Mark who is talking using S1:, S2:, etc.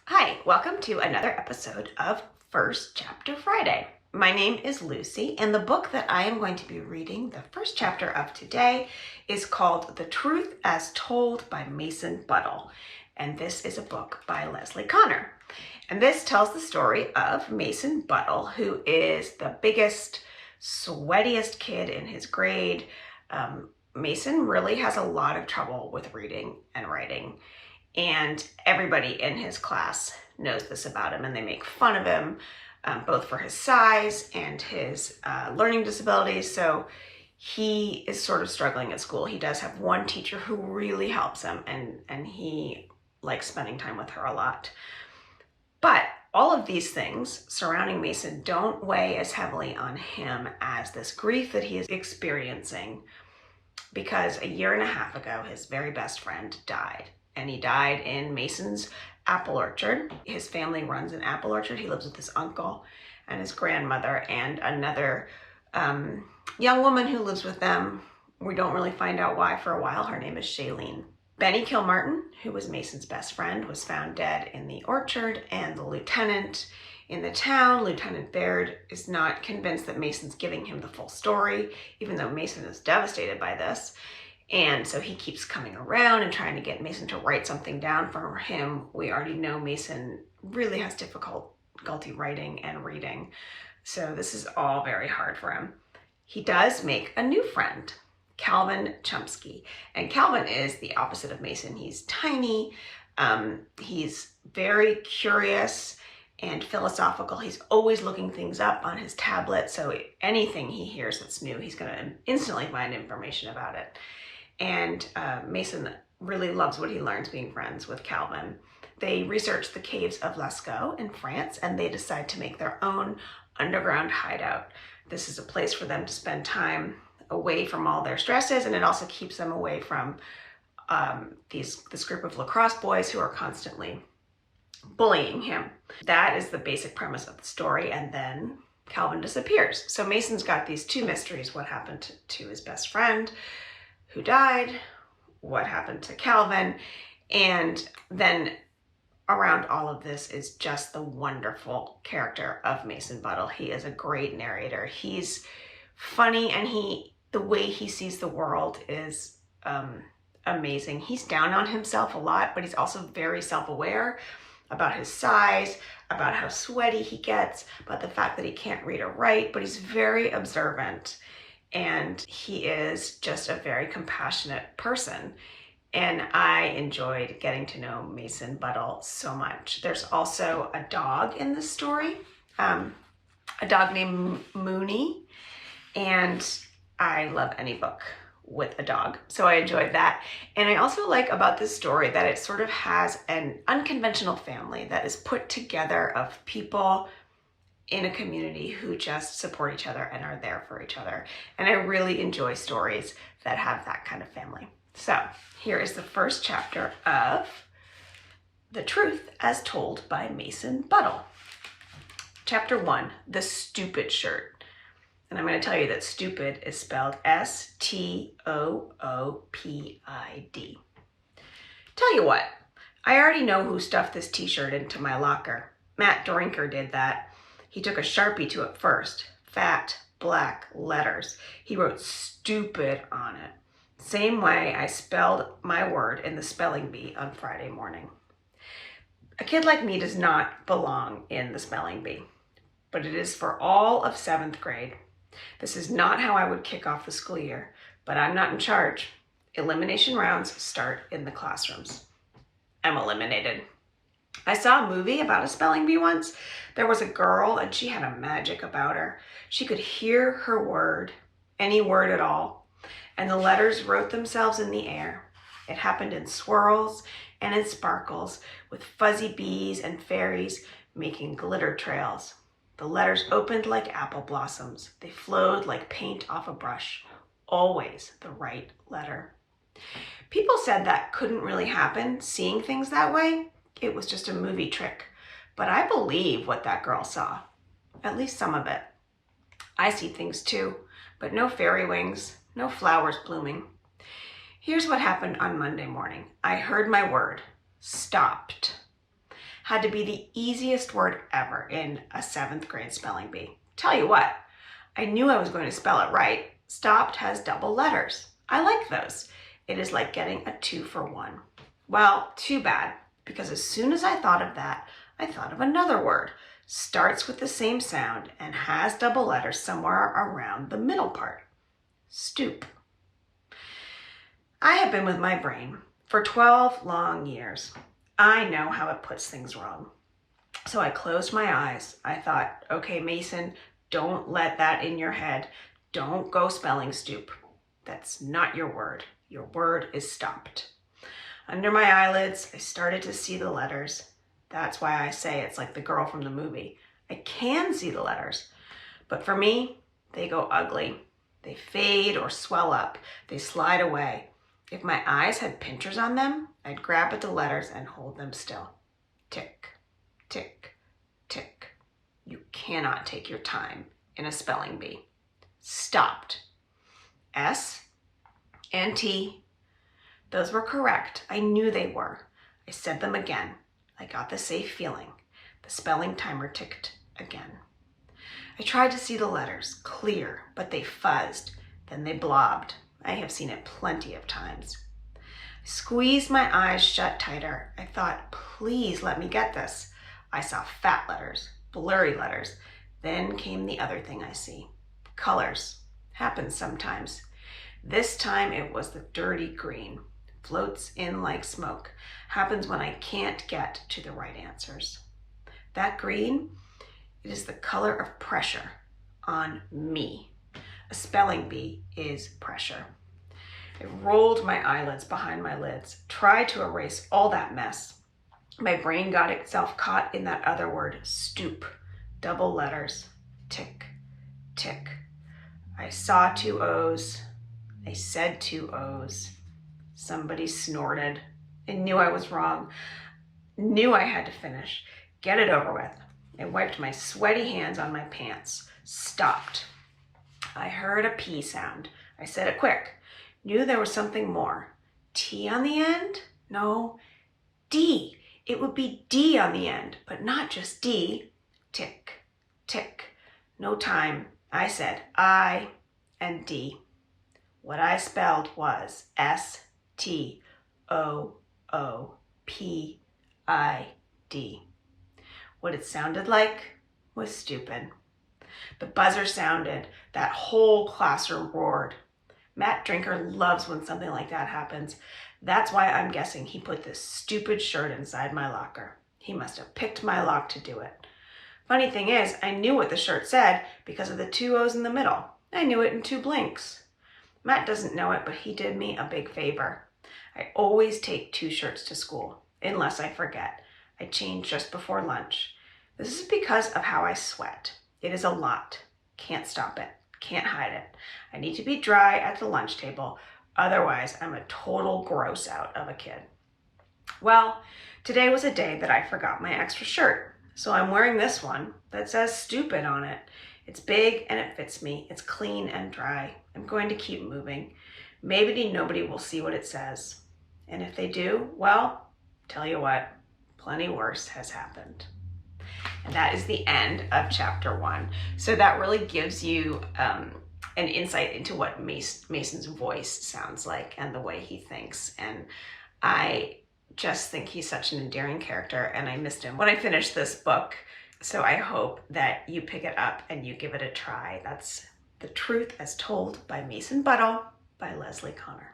S1: Hi, welcome to another episode of First Chapter Friday. My name is Lucy, and the book that I am going to be reading, the first chapter of today, is called The Truth as Told by Mason Buttle. And this is a book by Leslie Connor. And this tells the story of Mason Buttle, who is the biggest, sweatiest kid in his grade. Mason really has a lot of trouble with reading and writing. And everybody in his class knows this about him, and they make fun of him, both for his size and his learning disabilities. So he is sort of struggling at school. He does have one teacher who really helps him, and he likes spending time with her a lot. But all of these things surrounding Mason don't weigh as heavily on him as this grief that he is experiencing, because a year and a half ago, his very best friend died. And he died in Mason's apple orchard. His family runs an apple orchard. He lives with his uncle and his grandmother and another young woman who lives with them. We don't really find out why for a while. Her name is Shailene. Benny Kilmartin, who was Mason's best friend, was found dead in the orchard, and the lieutenant in the town, Lieutenant Baird, is not convinced that Mason's giving him the full story, even though Mason is devastated by this. And so he keeps coming around and trying to get Mason to write something down for him. We already know Mason really has difficulty writing and reading. So this is all very hard for him. He does make a new friend, Calvin Chomsky. And Calvin is the opposite of Mason. He's tiny. He's very curious and philosophical. He's always looking things up on his tablet. So anything he hears that's new, he's going to instantly find information about it. And Mason really loves what he learns being friends with Calvin. They research the caves of Lascaux in France, and they decide to make their own underground hideout. This is a place for them to spend time away from all their stresses, and it also keeps them away from this group of lacrosse boys who are constantly bullying him. That is the basic premise of the story, and then Calvin disappears. So Mason's got these two mysteries: what happened to his best friend who died, what happened to Calvin, and then around all of this is just the wonderful character of Mason Buttle. He is a great narrator. He's funny, and the way he sees the world is amazing. He's down on himself a lot, but he's also very self-aware about his size, about how sweaty he gets, about the fact that he can't read or write, but he's very observant. And he is just a very compassionate person. And I enjoyed getting to know Mason Buttle so much. There's also a dog in this story, a dog named Mooney. And I love any book with a dog, so I enjoyed that. And I also like about this story that it sort of has an unconventional family that is put together of people in a community who just support each other and are there for each other. And I really enjoy stories that have that kind of family. So here is the first chapter of The Truth as Told by Mason Buttle. Chapter 1, The Stupid Shirt. And I'm going to tell you that stupid is spelled S-T-O-O-P-I-D. Tell you what, I already know who stuffed this t-shirt into my locker. Matt Drinker did that. He took a Sharpie to it first, fat, black letters. He wrote stupid on it. Same way I spelled my word in the spelling bee on Friday morning. A kid like me does not belong in the spelling bee, but it is for all of 7th grade. This is not how I would kick off the school year, but I'm not in charge. Elimination rounds start in the classrooms. I'm eliminated. I saw a movie about a spelling bee once. There was a girl, and she had a magic about her. She could hear her word, any word at all, and the letters wrote themselves in the air. It happened in swirls and in sparkles, with fuzzy bees and fairies making glitter trails. The letters opened like apple blossoms. They flowed like paint off a brush, always the right letter. People said that couldn't really happen, seeing things that way. It was just a movie trick, but I believe what that girl saw, at least some of it. I see things too, but no fairy wings, no flowers blooming. Here's what happened on Monday morning. I heard my word, stopped. had to be the easiest word ever in a 7th grade spelling bee. Tell you what, I knew I was going to spell it right. Stopped has double letters. I like those. It is like getting a 2 for 1. Well, too bad, because as soon as I thought of that, I thought of another word. Starts with the same sound and has double letters somewhere around the middle part. Stoop. I have been with my brain for 12 long years. I know how it puts things wrong. So I closed my eyes. I thought, okay, Mason, don't let that in your head. Don't go spelling stoop. That's not your word. Your word is stopped. Under my eyelids, I started to see the letters. That's why I say it's like the girl from the movie. I can see the letters, but for me, they go ugly. They fade or swell up. They slide away. If my eyes had pinchers on them, I'd grab at the letters and hold them still. Tick, tick, tick. You cannot take your time in a spelling bee. Stopped. S and T. Those were correct. I knew they were. I said them again. I got the safe feeling. The spelling timer ticked again. I tried to see the letters clear, but they fuzzed. Then they blobbed. I have seen it plenty of times. I squeezed my eyes shut tighter. I thought, please let me get this. I saw fat letters, blurry letters. Then came the other thing I see. Colors. Happens sometimes. This time it was the dirty green. Floats in like smoke. Happens when I can't get to the right answers. That green, it is the color of pressure on me. A spelling bee is pressure. I rolled my eyelids behind my lids, tried to erase all that mess. My brain got itself caught in that other word, stoop. Double letters, tick, tick. I saw 2 O's. I said 2 O's. Somebody snorted. I knew I was wrong. Knew I had to finish. Get it over with. I wiped my sweaty hands on my pants. Stopped. I heard a P sound. I said it quick. Knew there was something more. T on the end? No. D. It would be D on the end, but not just D. Tick, tick. No time. I said I and D. What I spelled was STOOPID. What it sounded like was stupid. The buzzer sounded. That whole classroom roared. Matt Drinker loves when something like that happens. That's why I'm guessing he put this stupid shirt inside my locker. He must have picked my lock to do it. Funny thing is, I knew what the shirt said because of the 2 O's in the middle. I knew it in 2 blinks. Matt doesn't know it, but he did me a big favor. I always take 2 shirts to school, unless I forget. I change just before lunch. This is because of how I sweat. It is a lot. Can't stop it. Can't hide it. I need to be dry at the lunch table. Otherwise, I'm a total gross out of a kid. Well, today was a day that I forgot my extra shirt. So I'm wearing this one that says stupid on it. It's big and it fits me. It's clean and dry. I'm going to keep moving. Maybe nobody will see what it says. And if they do, well, tell you what, plenty worse has happened. And that is the end of chapter 1. So that really gives you an insight into what Mason's voice sounds like and the way he thinks. And I just think he's such an endearing character, and I missed him when I finished this book. So I hope that you pick it up and you give it a try. That's The Truth as Told by Mason Buttle by Leslie Connor.